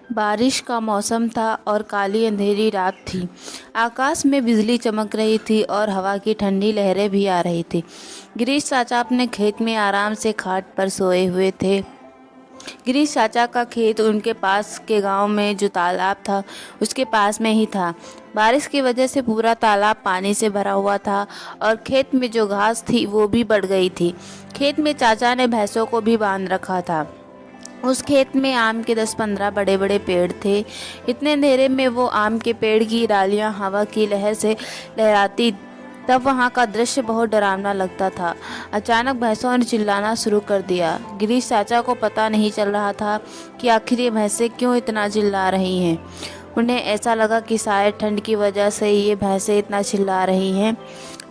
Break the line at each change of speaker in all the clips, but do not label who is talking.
बारिश का मौसम था और काली अंधेरी रात थी। आकाश में बिजली चमक रही थी और हवा की ठंडी लहरें भी आ रही थी। गिरीश चाचा अपने खेत में आराम से खाट पर सोए हुए थे। गिरीश चाचा का खेत उनके पास के गांव में जो तालाब था उसके पास में ही था। बारिश की वजह से पूरा तालाब पानी से भरा हुआ था और खेत में जो घास थी वो भी बढ़ गई थी। खेत में चाचा ने भैंसों को भी बांध रखा था। उस खेत में आम के 10-15 बड़े बड़े पेड़ थे। इतने अंधेरे में वो आम के पेड़ की डालियां हवा की लहर से लहराती, तब वहाँ का दृश्य बहुत डरावना लगता था। अचानक भैंसों ने चिल्लाना शुरू कर दिया। गिरीश चाचा को पता नहीं चल रहा था कि आखिर ये भैंसें क्यों इतना चिल्ला रही हैं। उन्हें ऐसा लगा कि शायद ठंड की वजह से ये भैंसें इतना चिल्ला रही हैं।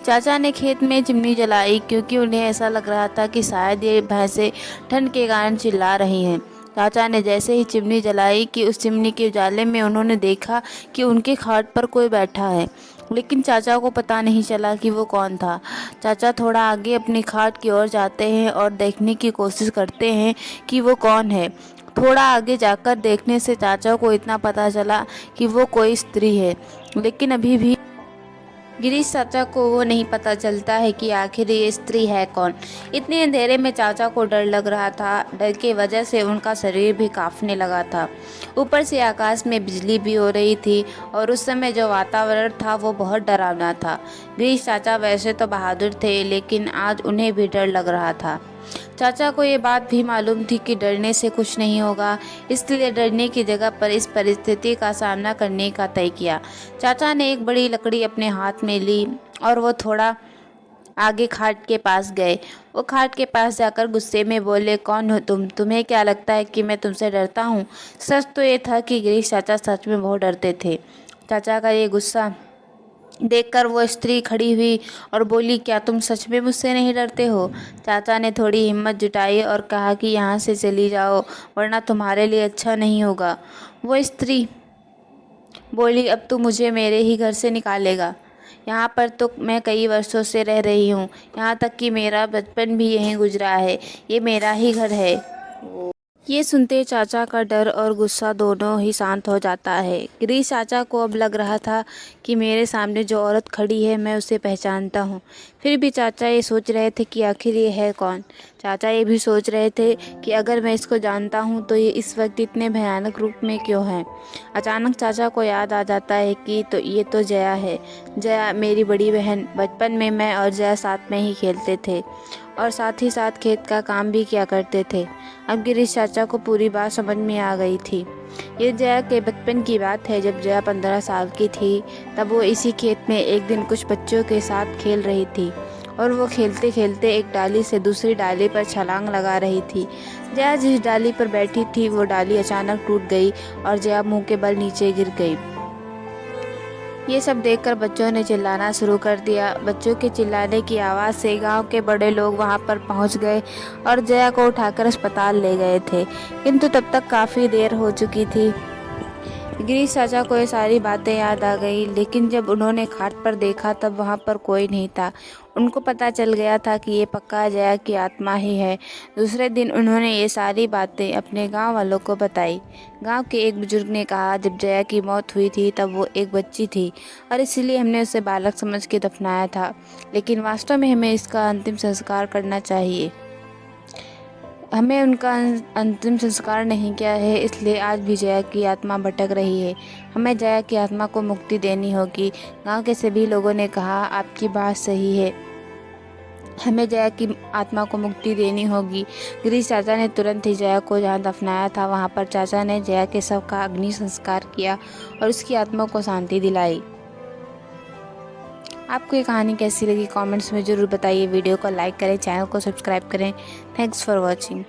चाचा ने खेत में चिमनी जलाई क्योंकि उन्हें ऐसा लग रहा था कि शायद ये भैंसें ठंड के कारण चिल्ला रही हैं। चाचा ने जैसे ही चिमनी जलाई कि उस चिमनी के उजाले में उन्होंने देखा कि उनके खाट पर कोई बैठा है, लेकिन चाचा को पता नहीं चला कि वो कौन था। चाचा थोड़ा आगे अपनी खाट की ओर जाते हैं और देखने की कोशिश करते हैं कि वो कौन है। थोड़ा आगे जाकर देखने से चाचा को इतना पता चला कि वो कोई स्त्री है, लेकिन अभी भी गिरीश चाचा को वो नहीं पता चलता है कि आखिर ये स्त्री है कौन। इतने अंधेरे में चाचा को डर लग रहा था। डर की वजह से उनका शरीर भी कांपने लगा था। ऊपर से आकाश में बिजली भी हो रही थी और उस समय जो वातावरण था वो बहुत डरावना था। गिरीश चाचा वैसे तो बहादुर थे, लेकिन आज उन्हें भी डर लग रहा था। चाचा को ये बात भी मालूम थी कि डरने से कुछ नहीं होगा, इसलिए डरने की जगह पर इस परिस्थिति का सामना करने का तय किया। चाचा ने एक बड़ी लकड़ी अपने हाथ में ली और वो थोड़ा आगे खाट के पास गए। वो खाट के पास जाकर गुस्से में बोले, कौन हो तुम? तुम्हें क्या लगता है कि मैं तुमसे डरता हूँ? सच तो ये था कि गिरीश चाचा सच में बहुत डरते थे। चाचा का ये गुस्सा देखकर वो स्त्री खड़ी हुई और बोली, क्या तुम सच में मुझसे नहीं डरते हो? चाचा ने थोड़ी हिम्मत जुटाई और कहा कि यहाँ से चली जाओ, वरना तुम्हारे लिए अच्छा नहीं होगा। वो स्त्री बोली, अब तू मुझे मेरे ही घर से निकालेगा? यहाँ पर तो मैं कई वर्षों से रह रही हूँ, यहाँ तक कि मेरा बचपन भी यहीं गुजरा है। ये मेरा ही घर है। ये सुनते चाचा का डर और गुस्सा दोनों ही शांत हो जाता है। गिरीश चाचा को अब लग रहा था कि मेरे सामने जो औरत खड़ी है मैं उसे पहचानता हूँ। फिर भी चाचा ये सोच रहे थे कि आखिर ये है कौन। चाचा ये भी सोच रहे थे कि अगर मैं इसको जानता हूँ तो ये इस वक्त इतने भयानक रूप में क्यों है। अचानक चाचा को याद आ जाता है कि ये तो जया है। जया मेरी बड़ी बहन। बचपन में मैं और जया साथ में ही खेलते थे और साथ ही साथ खेत का काम भी किया करते थे। अब गिरीश चाचा को पूरी बात समझ में आ गई थी। ये जया के बचपन की बात है। जब जया 15 साल की थी तब वो इसी खेत में एक दिन कुछ बच्चों के साथ खेल रही थी और वो खेलते खेलते एक डाली से दूसरी डाली पर छलांग लगा रही थी। जया जिस डाली पर बैठी थी वो डाली अचानक टूट गई और जया मुंह के बल नीचे गिर गई। ये सब देखकर बच्चों ने चिल्लाना शुरू कर दिया। बच्चों के चिल्लाने की आवाज़ से गांव के बड़े लोग वहां पर पहुंच गए और जया को उठाकर अस्पताल ले गए थे, किंतु तब तक काफ़ी देर हो चुकी थी। गिरीश चाचा को ये सारी बातें याद आ गई, लेकिन जब उन्होंने खाट पर देखा तब वहाँ पर कोई नहीं था। उनको पता चल गया था कि ये पक्का जया की आत्मा ही है। दूसरे दिन उन्होंने ये सारी बातें अपने गांव वालों को बताई। गांव के एक बुजुर्ग ने कहा, जब जया की मौत हुई थी तब वो एक बच्ची थी और इसीलिए हमने उसे बालक समझ के दफनाया था, लेकिन वास्तव में हमें इसका अंतिम संस्कार करना चाहिए। हमें उनका अंतिम संस्कार नहीं किया है, इसलिए आज भी जया की आत्मा भटक रही है। हमें जया की आत्मा को मुक्ति देनी होगी। गांव के सभी लोगों ने कहा, आपकी बात सही है, हमें जया की आत्मा को मुक्ति देनी होगी। गिरीश चाचा ने तुरंत ही जया को जहाँ दफनाया था वहाँ पर चाचा ने जया के शव का अग्नि संस्कार किया और उसकी आत्मा को शांति दिलाई। आपको ये कहानी कैसी लगी कमेंट्स में ज़रूर बताइए। वीडियो को लाइक करें, चैनल को सब्सक्राइब करें। Thanks for watching.